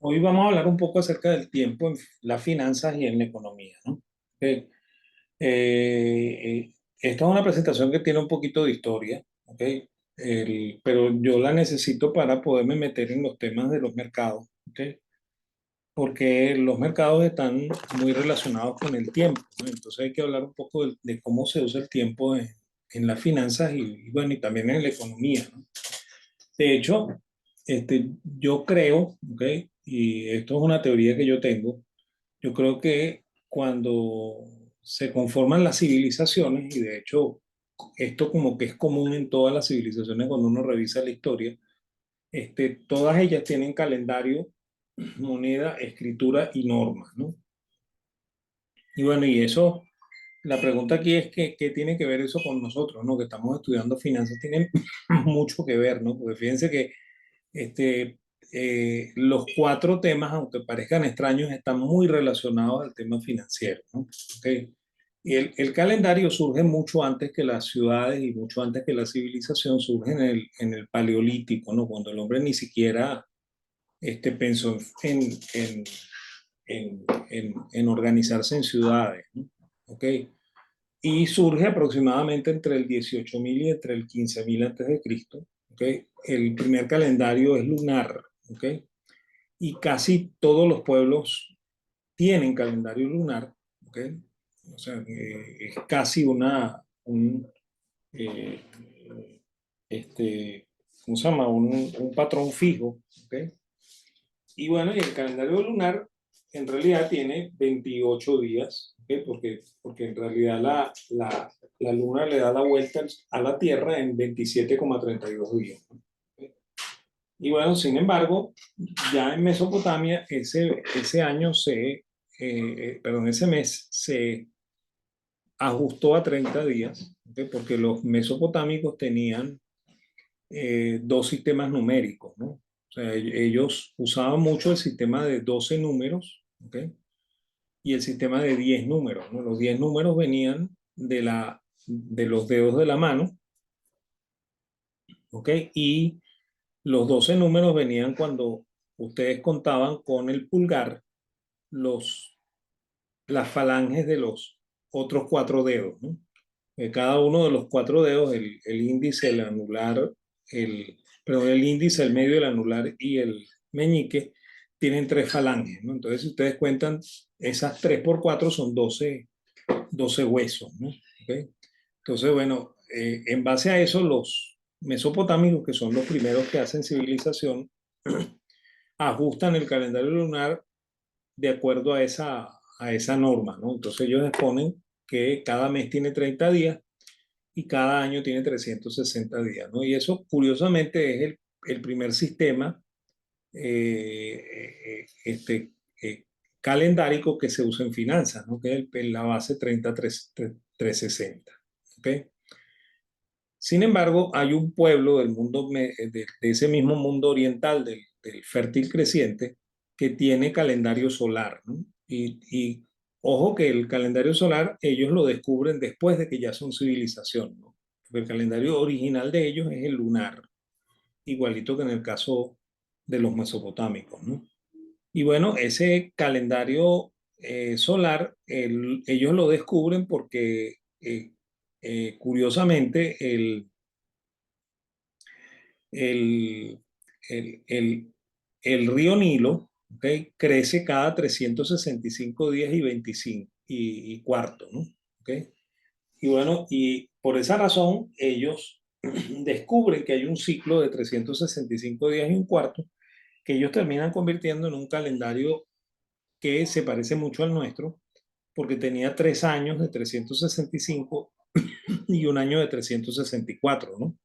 Hoy vamos a hablar un poco acerca del tiempo en las finanzas y en la economía, ¿no? Ok. Esta es una presentación que tiene un poquito de historia, ¿ok? Pero yo la necesito para poderme meter en los temas de los mercados, ¿ok? Porque los mercados están muy relacionados con el tiempo, ¿no? Entonces hay que hablar un poco de cómo se usa el tiempo en las finanzas y, bueno, y también en la economía, ¿no? De hecho, yo creo, ¿ok? Y esto es una teoría que yo tengo. Yo creo que cuando se conforman las civilizaciones, y de hecho esto como que es común en todas las civilizaciones cuando uno revisa la historia, todas ellas tienen calendario, moneda, escritura y normas, ¿no? Y bueno, y eso, la pregunta aquí es que, ¿qué tiene que ver eso con nosotros, ¿no? Que estamos estudiando finanzas, tiene mucho que ver, ¿no? Porque fíjense que los cuatro temas, aunque parezcan extraños, están muy relacionados al tema financiero, ¿no? ¿Ok? Y el calendario surge mucho antes que las ciudades y mucho antes que la civilización, surge en el Paleolítico, ¿no? Cuando el hombre ni siquiera pensó en organizarse en ciudades, ¿no? ¿Ok? Y surge aproximadamente entre el 18.000 y entre el 15.000 antes de Cristo. ¿Okay? El primer calendario es lunar. ¿Okay? Y casi todos los pueblos tienen calendario lunar. ¿Okay? O sea, es casi eh, este, ¿cómo se llama? Un patrón fijo. ¿Okay? Y bueno, y el calendario lunar en realidad tiene 28 días, ¿ok? Porque en realidad la luna le da la vuelta a la Tierra en 27,32 días, ¿no? ¿Ok? Y bueno, sin embargo, ya en Mesopotamia ese año perdón, ese mes se ajustó a 30 días, ¿ok? Porque los mesopotámicos tenían dos sistemas numéricos, ¿no? O sea, ellos usaban mucho el sistema de 12 números, ¿ok? Y el sistema de 10 números, ¿no? Los 10 números venían de los dedos de la mano, ¿ok? Y los 12 números venían cuando ustedes contaban con el pulgar los, las falanges de los otros cuatro dedos, ¿no? Cada uno de los cuatro dedos, el índice, el anular, perdón, el índice, el medio, el anular y el meñique, tienen tres falanges, ¿no? Entonces, si ustedes cuentan, esas 3 por 4 son 12 huesos, ¿no? ¿Okay? Entonces, bueno, en base a eso, los mesopotámicos, que son los primeros que hacen civilización, ajustan el calendario lunar de acuerdo a esa norma, ¿no? Entonces ellos exponen que cada mes tiene 30 días y cada año tiene 360 días, ¿no? Y eso, curiosamente, es el primer sistema este, calendárico que se usa en finanzas, ¿no? Que es la base 30360. ¿Ok? Sin embargo, hay un pueblo del mundo, de ese mismo mundo oriental, del fértil creciente, que tiene calendario solar, ¿no? Y ojo que el calendario solar ellos lo descubren después de que ya son civilización, ¿no? Porque el calendario original de ellos es el lunar, igualito que en el caso de los mesopotámicos, ¿no? Y bueno, ese calendario solar, ellos lo descubren porque, curiosamente, el, el, el río Nilo, ¿ok? Crece cada 365 días y 25 y cuarto, ¿no? ¿Ok? Y bueno, y por esa razón ellos descubren que hay un ciclo de 365 días y un cuarto que ellos terminan convirtiendo en un calendario que se parece mucho al nuestro, porque tenía 3 años de 365 y un año de 364, ¿no?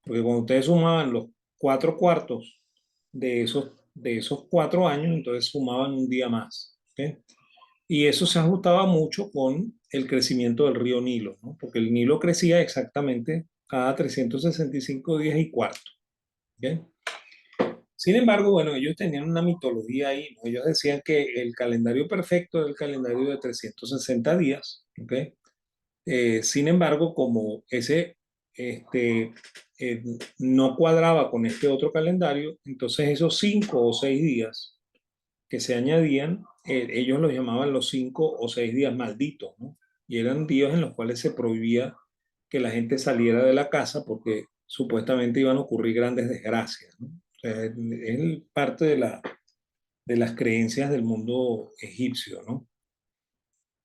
Porque cuando ustedes sumaban los 4 cuartos de esos 4 años, entonces sumaban un día más, ¿ok? Y eso se ajustaba mucho con el crecimiento del río Nilo, ¿no? Porque el Nilo crecía exactamente cada 365 días y cuarto, ¿ok? Sin embargo, bueno, ellos tenían una mitología ahí, ¿no? Ellos decían que el calendario perfecto era el calendario de 360 días, ¿ok? Sin embargo, como ese este, eh, no cuadraba con este otro calendario, entonces esos 5 o 6 días que se añadían, ellos los llamaban los 5 o 6 días malditos, ¿no? Y eran días en los cuales se prohibía que la gente saliera de la casa porque supuestamente iban a ocurrir grandes desgracias, ¿no? O sea, es parte de las creencias del mundo egipcio, ¿no?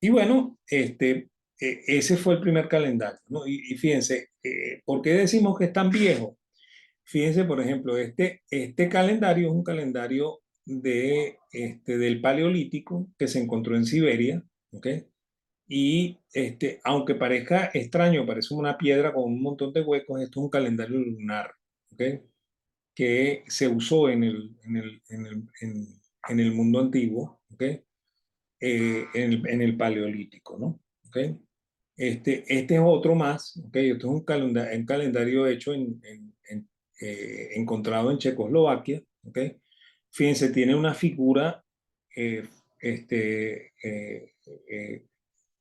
Y bueno, ese fue el primer calendario, ¿no? Y fíjense, ¿por qué decimos que es tan viejo? Fíjense, por ejemplo, este calendario es un calendario del Paleolítico que se encontró en Siberia, ¿ok? Y aunque parezca extraño, parece una piedra con un montón de huecos, esto es un calendario lunar, ¿ok? Que se usó en el mundo antiguo, ¿ok? En el Paleolítico, ¿no? ¿Ok? Este es otro más, ¿ok? Este es un calendario hecho encontrado en Checoslovaquia, ¿ok? Fíjense, tiene una figura, eh, este, eh, eh,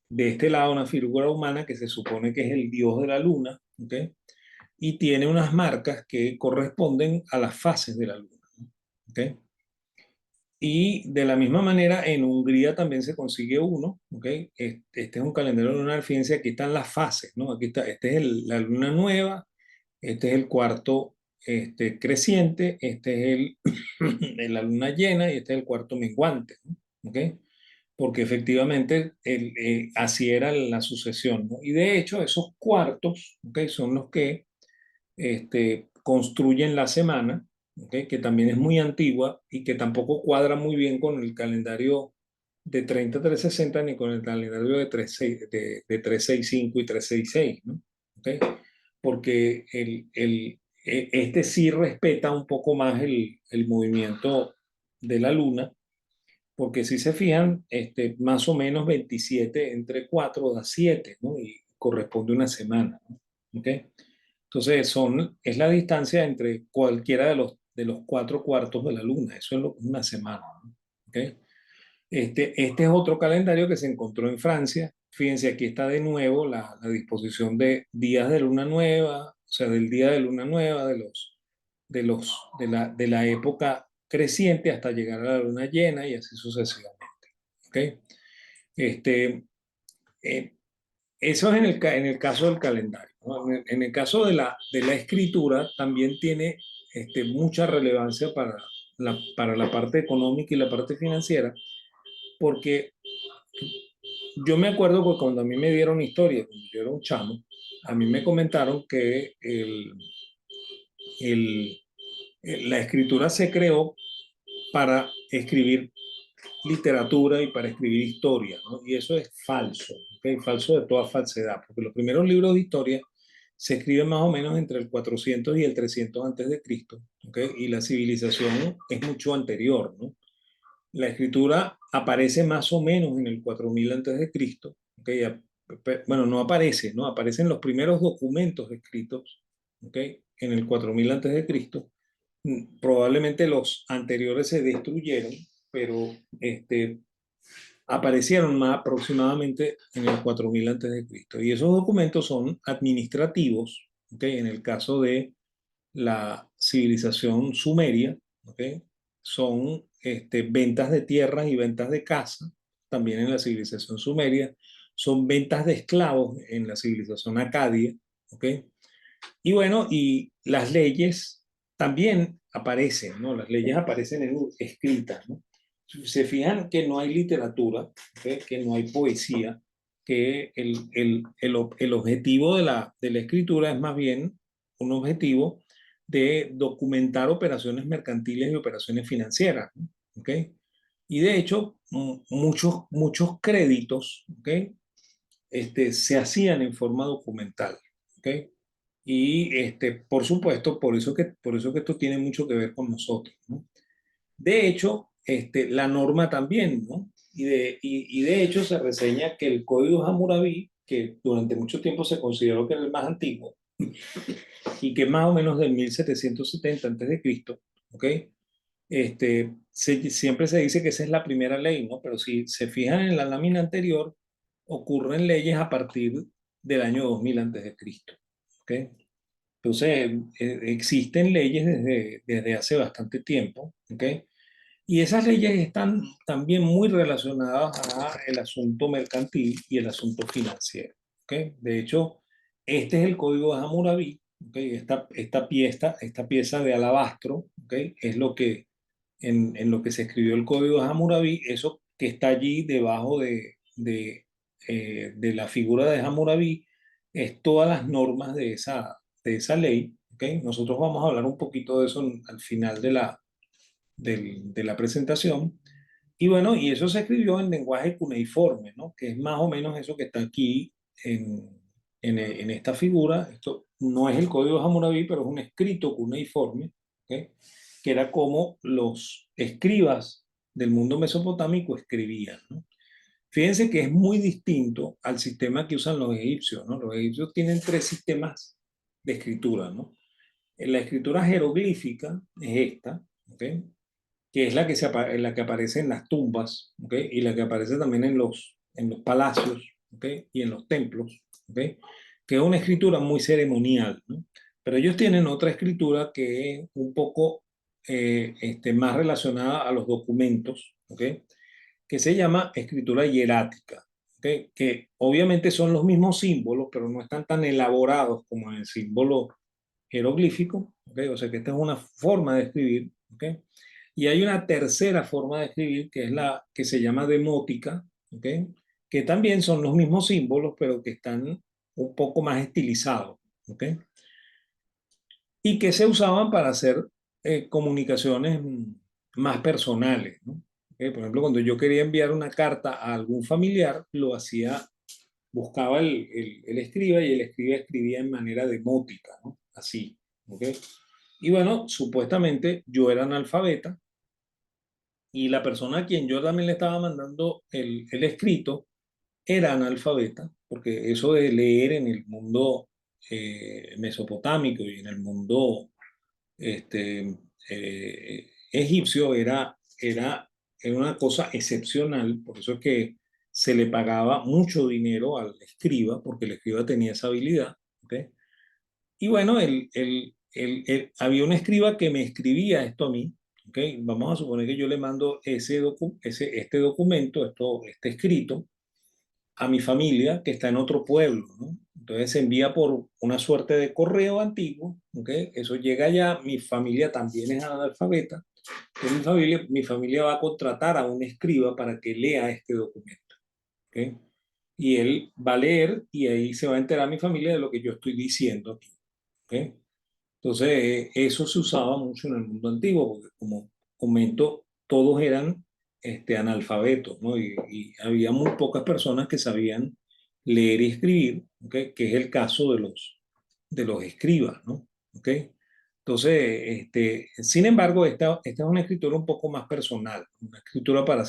de este lado, una figura humana que se supone que es el dios de la luna, ¿ok? Y tiene unas marcas que corresponden a las fases de la luna, ¿ok? Y de la misma manera, en Hungría también se consigue uno, ¿ok? Este es un calendario lunar, fíjense, aquí están las fases, ¿no? Aquí está, este es la luna nueva, este es el cuarto creciente, este es la luna llena y este es el cuarto menguante, ¿no? ¿Ok? Porque efectivamente así era la sucesión, ¿no? Y de hecho, esos cuartos, ¿ok? Son los que construyen la semana, ¿okay? Que también es muy antigua y que tampoco cuadra muy bien con el calendario de 30 a 360 ni con el calendario de 365 y 366, ¿no? ¿Okay? Porque este sí respeta un poco más el movimiento de la luna, porque si se fijan, más o menos 27 entre 4 da 7, ¿no? Y corresponde a una semana, ¿no? ¿Ok? Entonces, es la distancia entre cualquiera de los 4 cuartos de la luna. Eso es una semana, ¿no? ¿Ok? Este es otro calendario que se encontró en Francia. Fíjense, aquí está de nuevo la disposición de días de luna nueva, o sea, del día de luna nueva, de la época creciente hasta llegar a la luna llena y así sucesivamente. ¿Ok? Este, eh, Eso es en el caso del calendario, ¿no? En el caso de la escritura también tiene mucha relevancia para la parte económica y la parte financiera, porque yo me acuerdo que cuando a mí me dieron historia, cuando yo era un chamo, a mí me comentaron que el- la escritura se creó para escribir literatura y para escribir historia, ¿no? Y eso es falso, ¿ok? Falso de toda falsedad, porque los primeros libros de historia se escriben más o menos entre el 400 y el 300 antes de Cristo, ¿ok? Y la civilización es mucho anterior, ¿no? La escritura aparece más o menos en el 4000 antes de Cristo, ¿ok? Bueno, no aparece, ¿no? Aparecen los primeros documentos escritos, ¿ok? En el 4000 antes de Cristo. Probablemente los anteriores se destruyeron, pero aparecieron más aproximadamente en el 4000 antes de Cristo. Y esos documentos son administrativos, ¿okay? En el caso de la civilización sumeria, ¿okay? Son ventas de tierras y ventas de casa, también en la civilización sumeria, son ventas de esclavos en la civilización acadia, ¿okay? Y bueno, y las leyes también aparecen, ¿no? Las leyes aparecen escritas, ¿no? Se fijan que no hay literatura, ¿ok? Que no hay poesía, que el objetivo de la escritura es más bien un objetivo de documentar operaciones mercantiles y operaciones financieras, ¿no? ¿Ok? Y de hecho, muchos créditos, ¿ok? Se hacían en forma documental, ¿ok? Y por supuesto, por eso que esto tiene mucho que ver con nosotros, ¿no? De hecho, la norma también, ¿no? Y de hecho se reseña que el Código Hammurabi, que durante mucho tiempo se consideró que era el más antiguo, y que más o menos del 1770 antes de Cristo, ¿ok? Siempre se dice que esa es la primera ley, ¿no? Pero si se fijan en la lámina anterior, ocurren leyes a partir del año 2000 antes de Cristo, ¿ok? Entonces, existen leyes desde hace bastante tiempo, ¿ok? Y esas leyes están también muy relacionadas a el asunto mercantil y el asunto financiero. ¿Ok? De hecho, este es el código de Hammurabi. ¿Ok? Esta pieza de alabastro, ¿ok? Es lo que en lo que se escribió el código de Hammurabi, eso que está allí debajo de la figura de Hammurabi, es todas las normas de esa ley. ¿Ok? Nosotros vamos a hablar un poquito de eso al final de la presentación. Y bueno, y eso se escribió en lenguaje cuneiforme, ¿no? Que es más o menos eso que está aquí en, en esta figura. Esto no es el código de Hammurabi, pero es un escrito cuneiforme, ¿ok? Que era como los escribas del mundo mesopotámico escribían, ¿no? Fíjense que es muy distinto al sistema que usan los egipcios, ¿no? Los egipcios tienen tres sistemas de escritura, ¿no? La escritura jeroglífica es esta, ¿ok? Que es la que aparece en las tumbas, ¿ok? Y la que aparece también en los palacios, ¿ok? Y en los templos, ¿ok? Que es una escritura muy ceremonial, ¿no? Pero ellos tienen otra escritura que es un poco más relacionada a los documentos, ¿ok? Que se llama escritura hierática, ¿ok? Que obviamente son los mismos símbolos, pero no están tan elaborados como en el símbolo jeroglífico, ¿ok? O sea que esta es una forma de escribir, ¿ok? Y hay una tercera forma de escribir que es la que se llama demótica, ¿ok? Que también son los mismos símbolos, pero que están un poco más estilizados, ¿ok? Y que se usaban para hacer comunicaciones más personales, ¿no? Por ejemplo, cuando yo quería enviar una carta a algún familiar, lo hacía, buscaba el escriba y el escriba escribía en manera demótica, ¿no? Así, ¿ok? Y bueno, supuestamente yo era analfabeta y la persona a quien yo también le estaba mandando el escrito era analfabeta, porque eso de leer en el mundo mesopotámico y en el mundo egipcio era una cosa excepcional, por eso es que se le pagaba mucho dinero al escriba, porque el escriba tenía esa habilidad, ¿ok? Y bueno, había un escriba que me escribía esto a mí, ¿ok? Vamos a suponer que yo le mando este documento, este escrito, a mi familia que está en otro pueblo, ¿no? Entonces se envía por una suerte de correo antiguo, ¿ok? Eso llega allá, mi familia también es analfabeta, entonces mi familia va a contratar a un escriba para que lea este documento, ¿ok? Y él va a leer y ahí se va a enterar mi familia de lo que yo estoy diciendo aquí, ¿ok? Entonces, eso se usaba mucho en el mundo antiguo, porque como comento, todos eran analfabetos, ¿no? Y había muy pocas personas que sabían leer y escribir, ¿ok? Que es el caso de los escribas, ¿no? ¿Ok? Entonces, sin embargo, esta es una escritura un poco más personal, una escritura para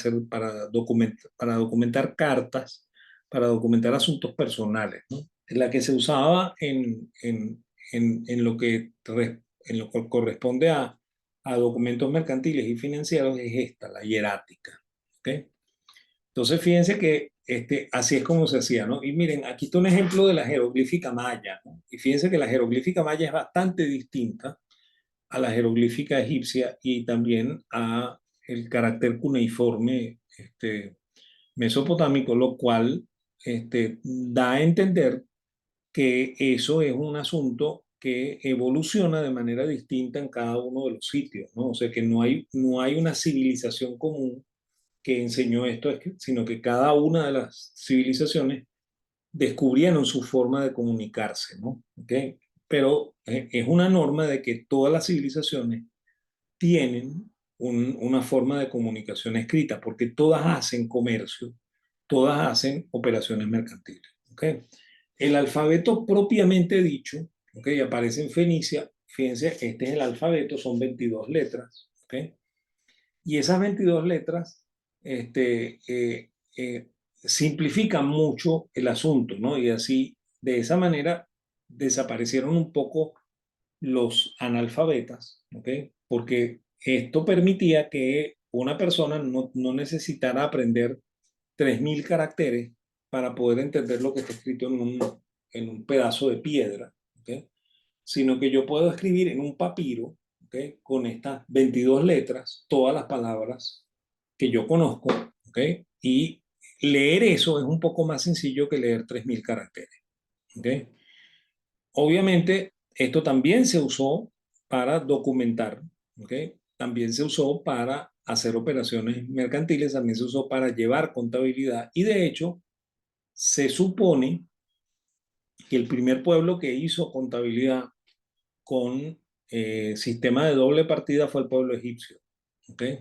documentar cartas, para documentar asuntos personales, ¿no? La que se usaba en lo en lo que corresponde a documentos mercantiles y financieros es esta, la hierática. ¿Ok? Entonces, fíjense que así es como se hacía, ¿no? Y miren, aquí está un ejemplo de la jeroglífica maya, ¿no? Y fíjense que la jeroglífica maya es bastante distinta a la jeroglífica egipcia y también a el carácter cuneiforme mesopotámico, lo cual da a entender que eso es un asunto que evoluciona de manera distinta en cada uno de los sitios, ¿no? O sea que no hay una civilización común que enseñó esto, sino que cada una de las civilizaciones descubrieron su forma de comunicarse, ¿no? ¿Ok? Pero es una norma de que todas las civilizaciones tienen una forma de comunicación escrita, porque todas hacen comercio, todas hacen operaciones mercantiles. ¿Ok? El alfabeto propiamente dicho, ¿ok? Aparece en Fenicia, fíjense, este es el alfabeto, son 22 letras, ¿ok? Y esas 22 letras simplifican mucho el asunto, ¿no? Y así, de esa manera, desaparecieron un poco los analfabetas, ¿ok? Porque esto permitía que una persona no necesitara aprender 3.000 caracteres para poder entender lo que está escrito en un pedazo de piedra, ¿ok? Sino que yo puedo escribir en un papiro, ¿ok? ¿okay? Con estas 22 letras, todas las palabras que yo conozco, ¿okay? Y leer eso es un poco más sencillo que leer 3.000 caracteres, ¿okay? Obviamente, esto también se usó para documentar, ¿okay? También se usó para hacer operaciones mercantiles, también se usó para llevar contabilidad y de hecho se supone que el primer pueblo que hizo contabilidad con sistema de doble partida fue el pueblo egipcio, ¿okay?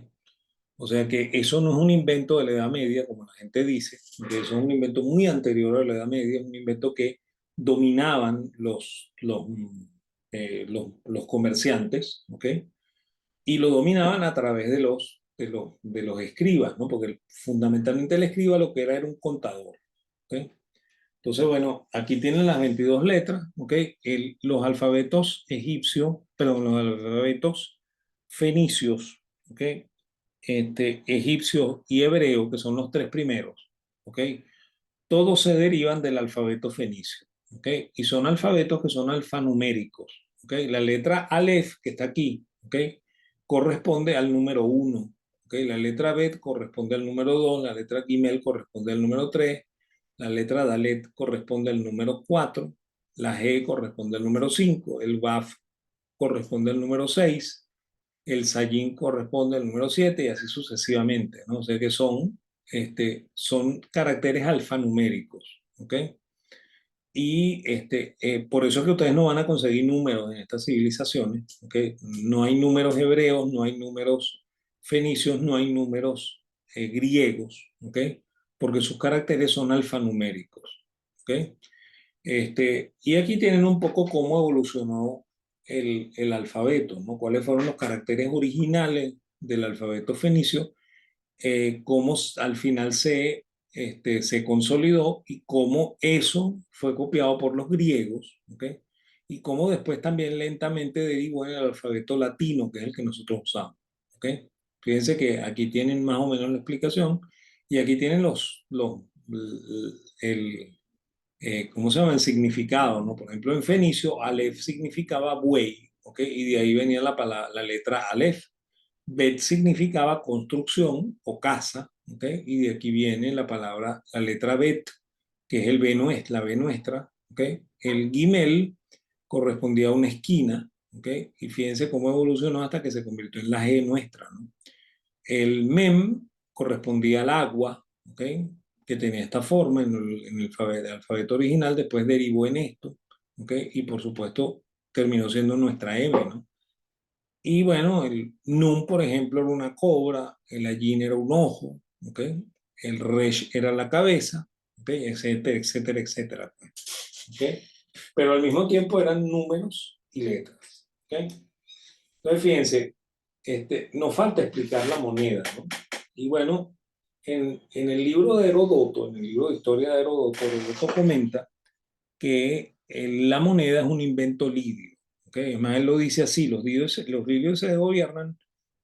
O sea que eso no es un invento de la Edad Media, como la gente dice, que eso es un invento muy anterior a la Edad Media, es un invento que dominaban los comerciantes, ¿ok? Y lo dominaban a través de los escribas, ¿no? Porque fundamentalmente el escriba lo que era un contador, ¿ok? Entonces, bueno, aquí tienen las 22 letras, ¿ok? Los alfabetos egipcios, perdón, los alfabetos fenicios, ¿ok? Egipcio y hebreo, que son los tres primeros, ¿ok? Todos se derivan del alfabeto fenicio, ¿ok? Y son alfabetos que son alfanuméricos, ¿ok? La letra Aleph, que está aquí, ¿ok? Corresponde al número 1, ¿ok? La letra Bet corresponde al número 2, la letra Gimel corresponde al número 3, la letra Dalet corresponde al número 4, la G corresponde al número 5, el Baf corresponde al número 6, el Sayin corresponde al número 7 y así sucesivamente, ¿no? O sea que son caracteres alfanuméricos, ¿ok? Y por eso es que ustedes no van a conseguir números en estas civilizaciones, ¿ok? No hay números hebreos, no hay números fenicios, no hay números griegos, ¿ok? Porque sus caracteres son alfanuméricos, ¿ok? Y aquí tienen un poco cómo evolucionó el alfabeto, ¿no? Cuáles fueron los caracteres originales del alfabeto fenicio, cómo al final se consolidó y cómo eso fue copiado por los griegos, ¿ok? Y cómo después también lentamente derivó en el alfabeto latino, que es el que nosotros usamos, ¿ok? Fíjense que aquí tienen más o menos la explicación y aquí tienen el, ¿cómo se llama? El significado, ¿no? Por ejemplo, en fenicio, Aleph significaba buey, ¿ok? Y de ahí venía la letra Aleph. Bet significaba construcción o casa, ¿ok? Y de aquí viene la letra Bet, que es la B nuestra, ¿ok? El Gimel correspondía a una esquina, ¿ok? Y fíjense cómo evolucionó hasta que se convirtió en la G nuestra, ¿no? El Mem correspondía al agua, ¿ok? Que tenía esta forma en el alfabeto original, después derivó en esto, ¿ok? Y por supuesto terminó siendo nuestra M, ¿no? Y bueno, el Nun, por ejemplo, era una cobra, el Ayin era un ojo, ¿ok? El Resh era la cabeza, ¿ok? Etcétera, etcétera, etcétera, ¿ok? Pero al mismo tiempo eran números y letras, ¿ok? Entonces, fíjense, nos falta explicar la moneda, ¿no? Y bueno, en el libro de Heródoto, en el libro de historia de Heródoto, Heródoto comenta que la moneda es un invento lidio, ¿ok? Además, él lo dice así, los lidios se gobiernan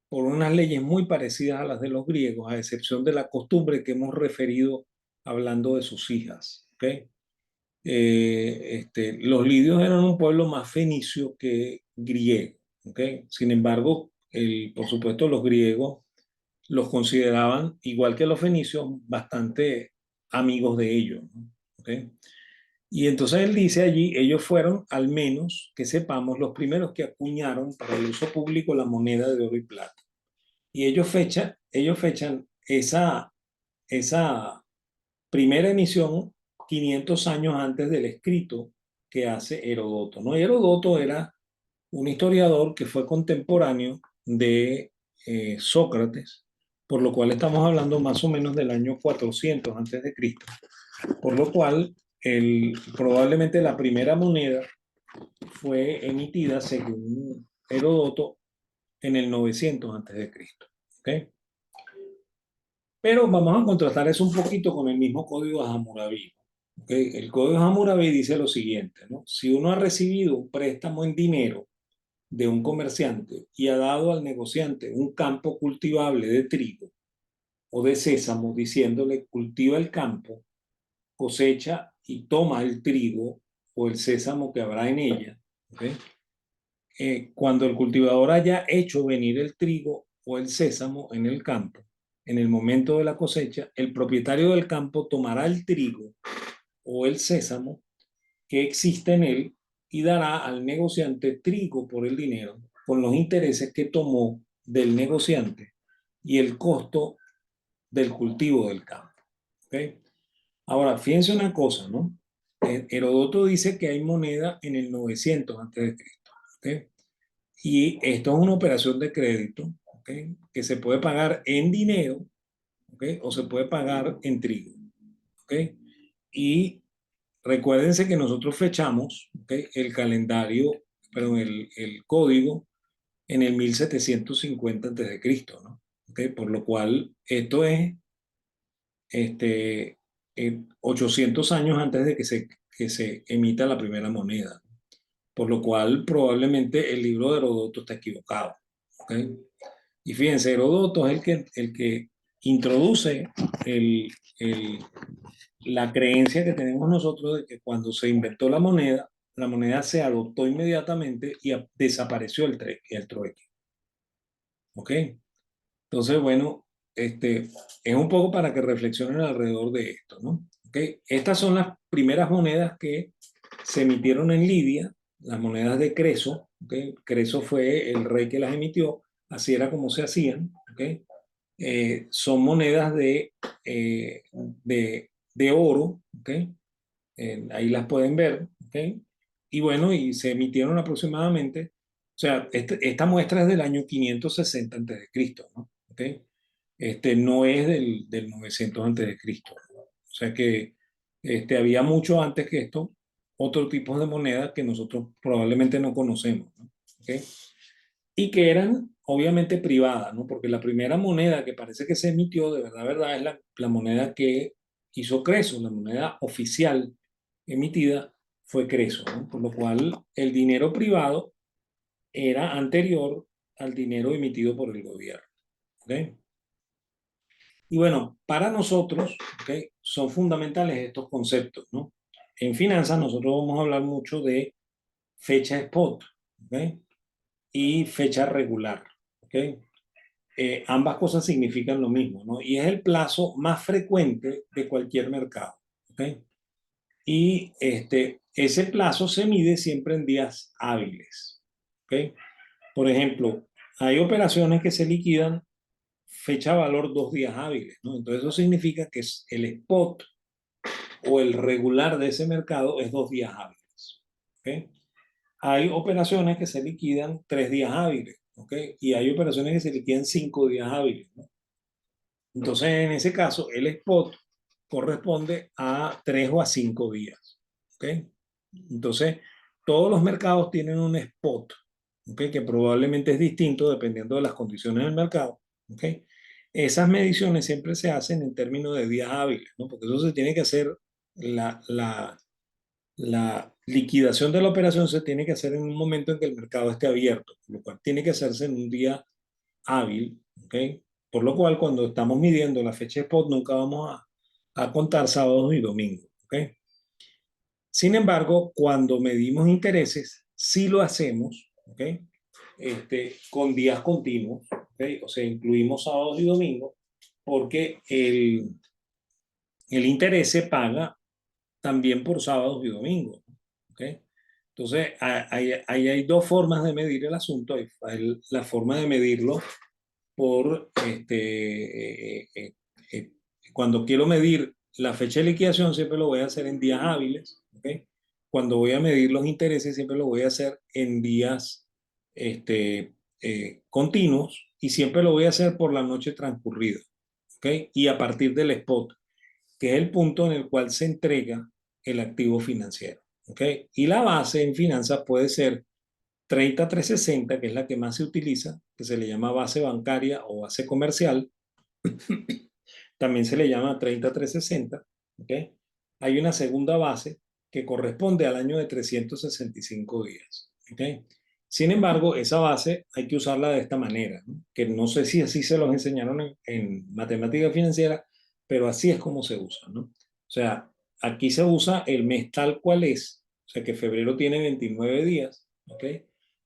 por unas leyes muy parecidas a las de los griegos, a excepción de la costumbre que hemos referido hablando de sus hijas, ¿ok? Los lidios eran un pueblo más fenicio que griego, ¿ok? Sin embargo, por supuesto, los griegos los consideraban, igual que los fenicios, bastante amigos de ellos, ¿no? ¿Ok? Y entonces él dice allí, ellos fueron, al menos que sepamos, los primeros que acuñaron para el uso público la moneda de oro y plata. Y ellos fechan esa primera emisión 500 años antes del escrito que hace Herodoto, ¿no? Y Herodoto era un historiador que fue contemporáneo de Sócrates, por lo cual estamos hablando más o menos del año 400 antes de Cristo, por lo cual probablemente la primera moneda fue emitida según Herodoto en el 900 antes de Cristo, ¿ok? Pero vamos a contrastar eso un poquito con el mismo código de Hammurabi, ¿ok? El código de Hammurabi dice lo siguiente, ¿no? Si uno ha recibido un préstamo en dinero de un comerciante y ha dado al negociante un campo cultivable de trigo o de sésamo, diciéndole cultiva el campo, cosecha y toma el trigo o el sésamo que habrá en ella, ¿ok? cuando el cultivador haya hecho venir el trigo o el sésamo en el campo, en el momento de la cosecha, el propietario del campo tomará el trigo o el sésamo que existe en él y dará al negociante trigo por el dinero con los intereses que tomó del negociante y el costo del cultivo del campo. ¿Okay? Ahora, fíjense una cosa, ¿no? Herodoto dice que hay moneda en el 900 antes de Cristo. ¿Okay? Y esto es una operación de crédito, ¿okay? Que se puede pagar en dinero, ¿okay? O se puede pagar en trigo. ¿Okay? Y recuérdense que nosotros fechamos, ¿okay? El calendario, perdón, el código en el 1750 antes de Cristo, ¿no? ¿Okay? Por lo cual esto es 800 años antes de que se emita la primera moneda, por lo cual probablemente el libro de Herodoto está equivocado. ¿Okay? Y fíjense, Herodoto es el que introduce el, el, la creencia que tenemos nosotros de que cuando se inventó la moneda se adoptó inmediatamente y desapareció el trueque. ¿Ok? Entonces, bueno, es un poco para que reflexionen alrededor de esto, ¿no? ¿Okay? Estas son las primeras monedas que se emitieron en Lidia, las monedas de Creso, ¿okay? Creso fue el rey que las emitió, así era como se hacían, ¿okay? Son monedas de oro, ¿okay? Ahí las pueden ver, ¿okay? Y bueno, y se emitieron aproximadamente, o sea, esta muestra es del año 560 antes de Cristo, ¿no? ¿Okay? No es del 900 antes de Cristo, ¿no? O sea que había mucho antes que esto, otro tipo de monedas que nosotros probablemente no conocemos, ¿no? ¿Okay? Y que eran obviamente privadas, ¿no? Porque la primera moneda que parece que se emitió, de verdad, es la moneda que hizo Creso, la moneda oficial emitida fue Creso, ¿no? Por lo cual el dinero privado era anterior al dinero emitido por el gobierno. ¿Okay? Y bueno, para nosotros, ¿okay? Son fundamentales estos conceptos, ¿no? En finanzas nosotros vamos a hablar mucho de fecha spot, ¿okay? Y fecha regular. ¿Okay? Ambas cosas significan lo mismo, ¿no? Y es el plazo más frecuente de cualquier mercado. ¿Okay? Y ese plazo se mide siempre en días hábiles. ¿Okay? Por ejemplo, hay operaciones que se liquidan fecha valor 2 días hábiles, ¿no? Entonces eso significa que el spot o el regular de ese mercado es 2 días hábiles. ¿Okay? Hay operaciones que se liquidan 3 días hábiles. ¿Okay? Y hay operaciones que se liquidan 5 días hábiles. ¿No? Entonces, en ese caso, el spot corresponde a 3 o a 5 días. ¿Okay? Entonces, todos los mercados tienen un spot, ¿okay? Que probablemente es distinto dependiendo de las condiciones del mercado. ¿Okay? Esas mediciones siempre se hacen en términos de días hábiles, ¿no? Porque eso se tiene que hacer, la liquidación de la operación se tiene que hacer en un momento en que el mercado esté abierto, lo cual tiene que hacerse en un día hábil, ¿ok? Por lo cual, cuando estamos midiendo la fecha spot, nunca vamos a contar sábados y domingos, ¿ok? Sin embargo, cuando medimos intereses, sí lo hacemos, ¿ok? Con días continuos, ¿ok? O sea, incluimos sábados y domingos, porque el interés se paga también por sábados y domingos, ¿ok? Entonces, ahí hay dos formas de medir el asunto. Hay la forma de medirlo por cuando quiero medir la fecha de liquidación, siempre lo voy a hacer en días hábiles. ¿Okay? Cuando voy a medir los intereses, siempre lo voy a hacer en días continuos y siempre lo voy a hacer por la noche transcurrida. ¿Okay? Y a partir del spot, que es el punto en el cual se entrega el activo financiero. ¿Okay? Y la base en finanzas puede ser 30360, que es la que más se utiliza, que se le llama base bancaria o base comercial, también se le llama 30360. ¿Okay? Hay una segunda base que corresponde al año de 365 días. ¿Okay? Sin embargo, esa base hay que usarla de esta manera, ¿no? Que no sé si así se los enseñaron en matemática financiera, pero así es como se usa, ¿no? O sea, aquí se usa el mes tal cual es, o sea que febrero tiene 29 días, ¿ok?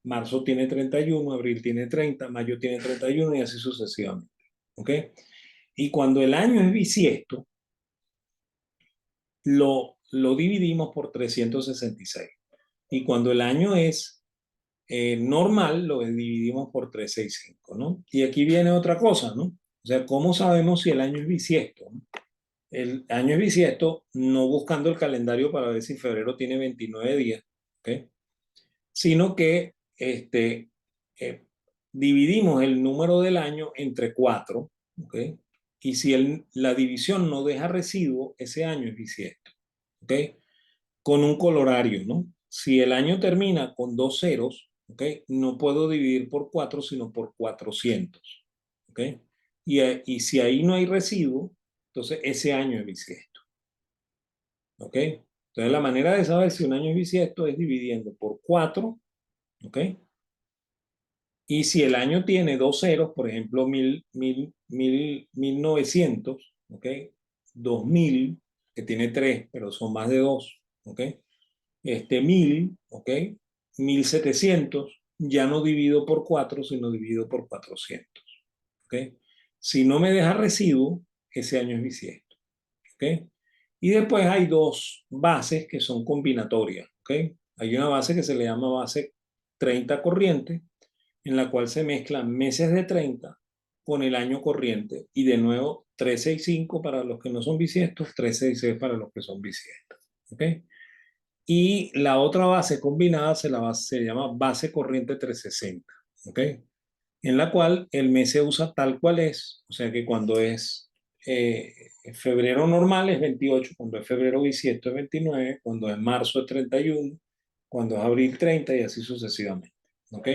marzo tiene 31, abril tiene 30, mayo tiene 31 y así sucesivamente. ¿Ok? Y cuando el año es bisiesto, lo dividimos por 366. Y cuando el año es normal, lo dividimos por 365, ¿no? Y aquí viene otra cosa, ¿no? O sea, ¿cómo sabemos si el año es bisiesto? ¿No? El año es bisiesto no buscando el calendario para ver si febrero tiene 29 días, ¿ok? Sino que eh, dividimos el número del año entre 4, ¿ok? Y si la división no deja residuo, ese año es bisiesto, ¿ok? Con un colorario, ¿no? Si el año termina con 2 ceros, ¿ok? No puedo dividir por 4, sino por 400, ¿ok? Y si ahí no hay residuo, entonces ese año es bisiesto, ¿ok? Entonces la manera de saber si un año es bisiesto es dividiendo por 4, ¿ok? Y si el año tiene 2 ceros, por ejemplo, 1900, ¿ok? 2000, que tiene 3, pero son más de 2, ¿ok? 1000, ¿ok? 1700, ya no divido por 4, sino divido por 400, ¿ok? Si no me deja residuo, ese año es bisiesto, ¿ok? Y después hay dos bases que son combinatorias, ¿ok? Hay una base que se le llama base 30 corriente, en la cual se mezclan meses de 30 con el año corriente, y de nuevo 365 para los que no son bisiestos, 366 para los que son bisiestos, ¿ok? Y la otra base combinada se llama base corriente 360, ¿ok? En la cual el mes se usa tal cual es, o sea que cuando es eh, febrero normal es 28, cuando es febrero bisiesto es 29, cuando es marzo es 31, cuando es abril 30 y así sucesivamente, ¿ok?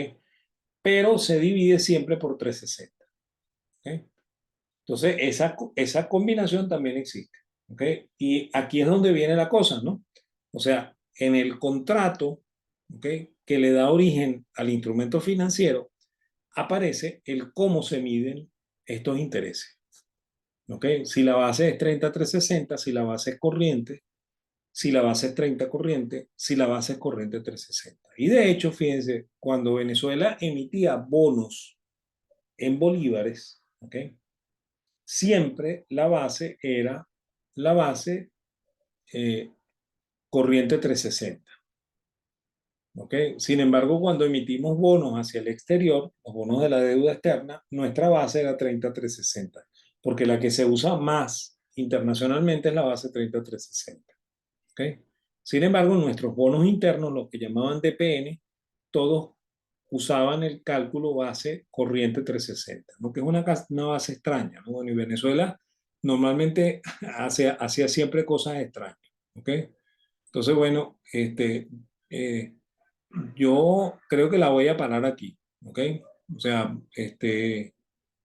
Pero se divide siempre por 360, ¿ok? Entonces esa combinación también existe, ¿ok? Y aquí es donde viene la cosa, ¿no? O sea, en el contrato, ¿ok? Que le da origen al instrumento financiero, aparece el cómo se miden estos intereses, ¿ok? Si la base es 30-360, si la base es corriente, si la base es 30 corriente, si la base es corriente 360. Y de hecho, fíjense, cuando Venezuela emitía bonos en bolívares, ¿ok? Siempre la base era la base eh, corriente 360. ¿Ok? Sin embargo, cuando emitimos bonos hacia el exterior, los bonos de la deuda externa, nuestra base era 30-360, porque la que se usa más internacionalmente es la base 30-360. ¿Ok? Sin embargo, nuestros bonos internos, los que llamaban DPN, todos usaban el cálculo base corriente 360, ¿no? Que es una base extraña, ¿no? Bueno, y Venezuela normalmente hacía siempre cosas extrañas, ¿ok? Entonces, bueno, eh, yo creo que la voy a parar aquí, ¿ok? O sea,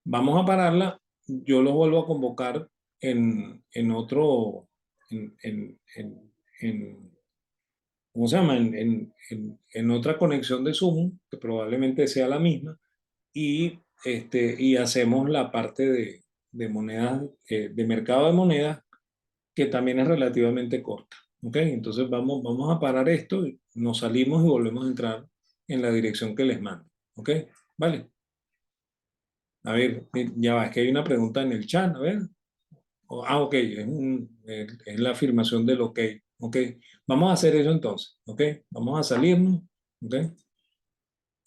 vamos a pararla, yo los vuelvo a convocar en otro, en, en, en, en- ¿cómo se llama? En otra conexión de Zoom, que probablemente sea la misma, y hacemos la parte de monedas, de mercado de monedas, que también es relativamente corta. ¿Ok? Entonces vamos a parar esto, y nos salimos y volvemos a entrar en la dirección que les mando. ¿Ok? Vale. A ver, ya va, es que hay una pregunta en el chat, a ver. Ok, es la afirmación del ok. Ok, vamos a hacer eso entonces. Ok, vamos a salirnos. Ok.